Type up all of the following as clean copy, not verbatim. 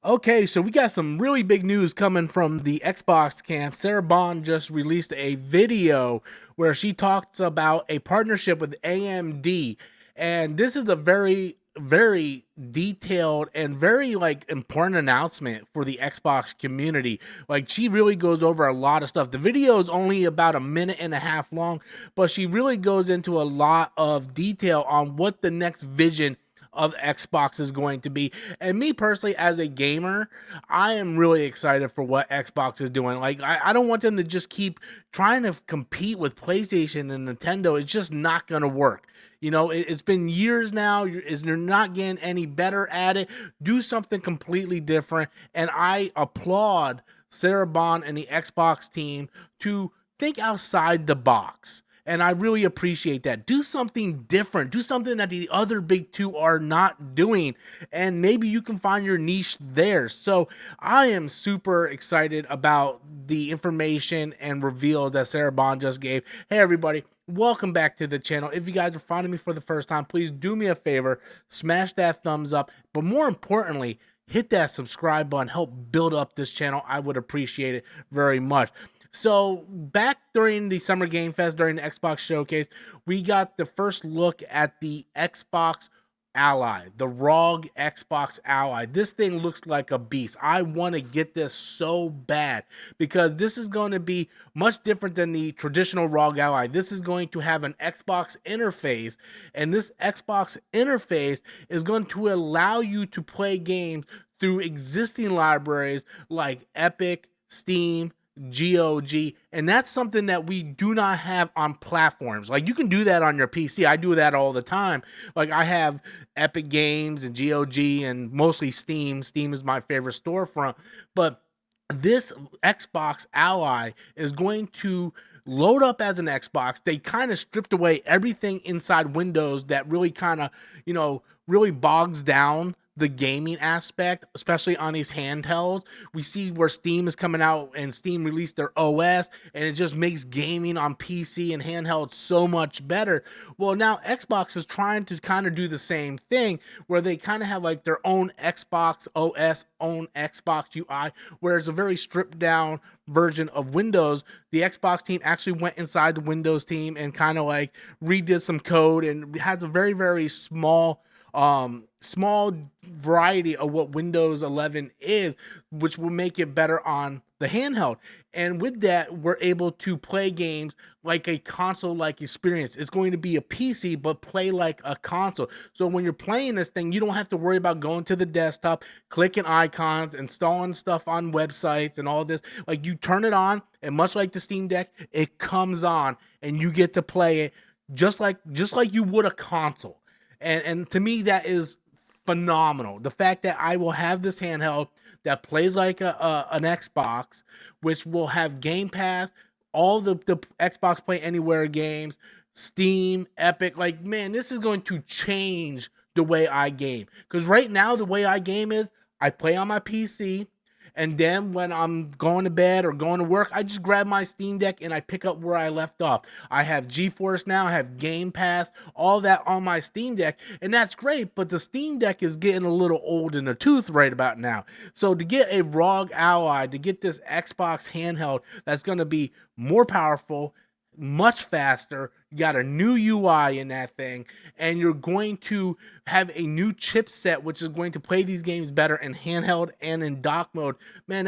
Okay, so we got some really big news coming from the Xbox camp. Sarah Bond just released a video where she talks about a partnership with AMD. And this is a very detailed and very important announcement for the Xbox community. Like, she really goes over a lot of stuff. The video is only about a minute and a half long, but she really goes into a lot of detail on what the next vision of Xbox is going to be. And me personally, as a gamer, I am really excited for what Xbox is doing. Like, I don't want them to just keep trying to compete with PlayStation and Nintendo. It's just not going to work. You know, it's been years now. You're not getting any better at it. Do something completely different. And I applaud Sarah Bond and the Xbox team to think outside the box. And I really appreciate that. Do something different. Do something that the other big two are not doing. And maybe you can find your niche there. So I am super excited about the information and reveals that Sarah Bond just gave. Hey, everybody. Welcome back to the channel. If you guys are finding me for the first time, please do me a favor. Smash that thumbs up. But more importantly, hit that subscribe button. Help build up this channel. I would appreciate it very much. So back during the Summer Game Fest, during the Xbox Showcase, we got the first look at the Xbox Ally, the ROG Xbox Ally. This thing looks like a beast. I want to get this so bad because this is going to be much different than the traditional ROG Ally. This is going to have an Xbox interface, and this Xbox interface is going to allow you to play games through existing libraries like Epic, Steam, GOG, and that's something that we do not have on platforms. Like, you can do that on your PC. I do that all the time. Like, I have Epic Games and GOG and mostly Steam. Steam is my favorite storefront, but this Xbox Ally is going to load up as an Xbox. They kind of stripped away everything inside Windows that really kind of, really bogs down the gaming aspect, especially on these handhelds. We see where Steam is coming out, and Steam released their OS, and it just makes gaming on PC and handheld so much better. Well, now Xbox is trying to kind of do the same thing, where they kind of have like their own Xbox OS, own Xbox UI, where it's a very stripped down version of Windows. The Xbox team actually went inside the Windows team and kind of like redid some code, and has a very small variety of what Windows 11 is, which will make it better on the handheld. And with that, we're able to play games like a console-like experience. It's going to be a PC, but play like a console. So when you're playing this thing, you don't have to worry about going to the desktop, clicking icons, installing stuff on websites and all this. Like, you turn it on, and much like the Steam Deck, it comes on, and you get to play it just like you would a console. And to me, that is phenomenal. The fact that I will have this handheld that plays like an Xbox, which will have Game Pass, all the Xbox Play Anywhere games, Steam, Epic. Like, man, this is going to change the way I game. Because right now, the way I game is I play on my PC, and then when I'm going to bed or going to work, I just grab my Steam Deck and I pick up where I left off. I have GeForce now, I have Game Pass, all that on my Steam Deck, and that's great, but the Steam Deck is getting a little old in the tooth right about now. So to get a ROG Ally, to get this Xbox handheld that's going to be more powerful, much faster, you got a new UI in that thing, and you're going to have a new chipset which is going to play these games better in handheld and in dock mode. Man,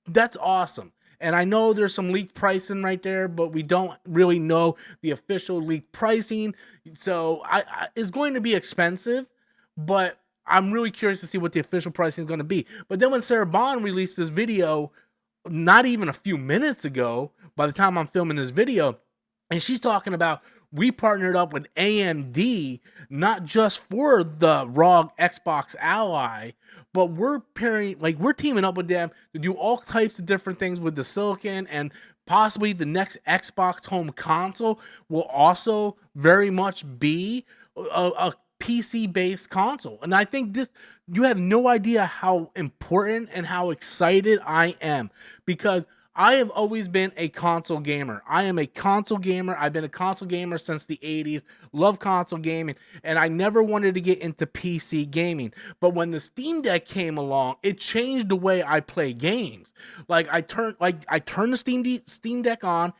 that's awesome. And I know there's some leaked pricing right there, but we don't really know the official leaked pricing. So it's going to be expensive, but I'm really curious to see what the official pricing is going to be. But then when Sarah Bond released this video not even a few minutes ago, by the time I'm filming this video, and she's talking about, we partnered up with AMD, not just for the ROG Xbox Ally, but we're teaming up with them to do all types of different things with the silicon, and possibly the next Xbox home console will also very much be a PC-based console. And I think you have no idea how important and how excited I am, because I have always been a console gamer. I am a console gamer. I've been a console gamer since the 80s. Love console gaming, and I never wanted to get into PC gaming. But when the Steam Deck came along, it changed the way I play games. I turn the Steam Deck on,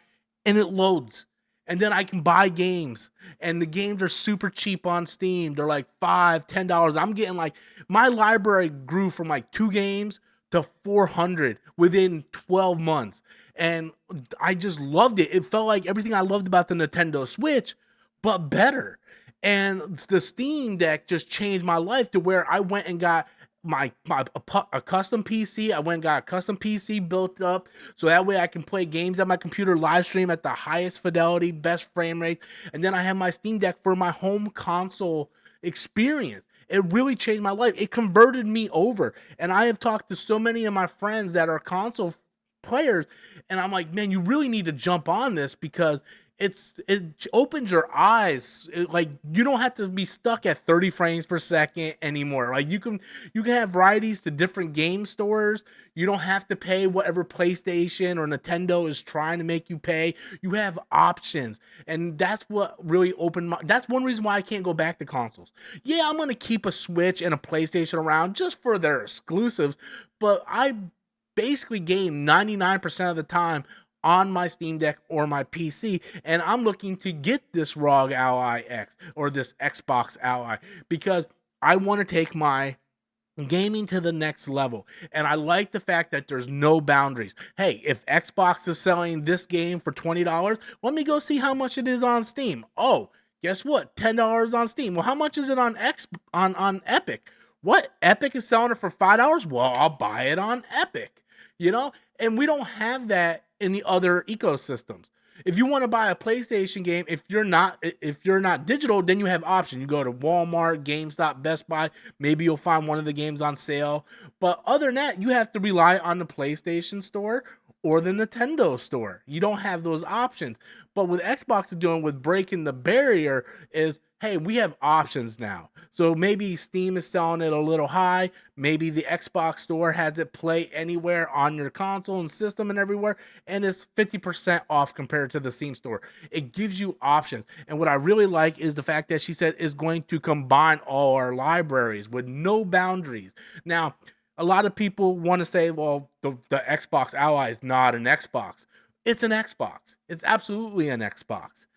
and it loads. And then I can buy games, and the games are super cheap on Steam. They're like $5, $10. I'm getting like, my library grew from like 2 games to 400 within 12 months. And I just loved it. It felt like everything I loved about the Nintendo Switch, but better. And the Steam Deck just changed my life to where I went and got a custom PC. I went and got a custom PC built up so that way I can play games on my computer, live stream at the highest fidelity, best frame rate. And then I have my Steam Deck for my home console experience. It really changed my life. It converted me over. And I have talked to so many of my friends that are console players, and I'm like, man, you really need to jump on this because it opens your eyes. Like, you don't have to be stuck at 30 frames per second anymore. Like, you can have varieties to different game stores. You don't have to pay whatever PlayStation or Nintendo is trying to make you pay. You have options, and that's what really opened my. That's one reason why I can't go back to consoles. Yeah, I'm gonna keep a Switch and a PlayStation around just for their exclusives, but I basically game 99% of the time on my Steam Deck or my PC, and I'm looking to get this ROG Ally X or this Xbox Ally because I want to take my gaming to the next level. And I like the fact that there's no boundaries. Hey, if Xbox is selling this game for $20, let me go see how much it is on Steam. Oh, guess what? $10 on Steam. Well, how much is it on on Epic? What? Epic is selling it for $5? Well, I'll buy it on Epic. And we don't have that in the other ecosystems. If you want to buy a PlayStation game, if you're not digital, then you have options. You go to Walmart, GameStop, Best Buy, maybe you'll find one of the games on sale. But other than that, you have to rely on the PlayStation Store or the Nintendo Store. You don't have those options. But what Xbox is doing with breaking the barrier is, hey, we have options now. So maybe Steam is selling it a little high. Maybe the Xbox Store has it play anywhere on your console and system and everywhere, and it's 50% off compared to the Steam Store. It gives you options. And what I really like is the fact that she said is going to combine all our libraries with no boundaries. Now, a lot of people want to say, well, the Xbox Ally is not an Xbox. It's an Xbox. It's absolutely an Xbox.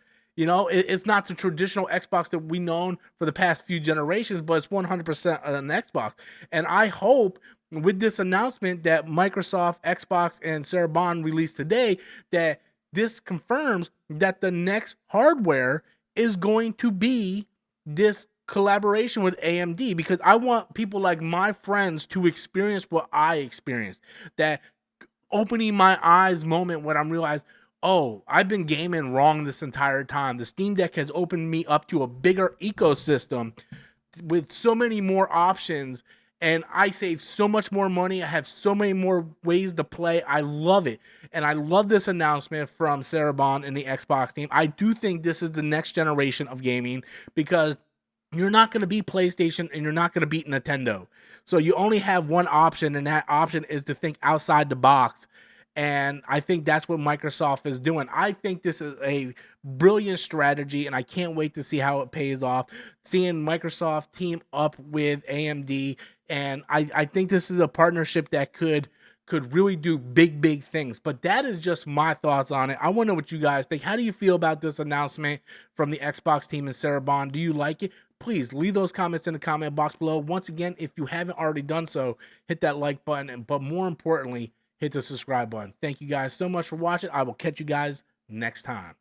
It's not the traditional Xbox that we known for the past few generations, but it's 100% an Xbox. And I hope with this announcement that Microsoft, Xbox, and Sarah Bond released today, that this confirms that the next hardware is going to be this collaboration with AMD, because I want people like my friends to experience what I experienced. That opening my eyes moment when I'm realized, oh, I've been gaming wrong this entire time. The Steam Deck has opened me up to a bigger ecosystem with so many more options, and I save so much more money. I have so many more ways to play. I love it. And I love this announcement from Sarah Bond and the Xbox team. I do think this is the next generation of gaming, because you're not going to beat PlayStation and you're not going to beat Nintendo. So you only have one option, and that option is to think outside the box. And I think that's what Microsoft is doing. I think this is a brilliant strategy, and I can't wait to see how it pays off. Seeing Microsoft team up with AMD, and I think this is a partnership that could really do big things. But that is just my thoughts on it. I want to know what you guys think. How do you feel about this announcement from the Xbox team and Sarah Bond? Do you like it? Please leave those comments in the comment box below. Once again, if you haven't already done so, hit that like button, but more importantly, hit the subscribe button. Thank you guys so much for watching. I will catch you guys next time.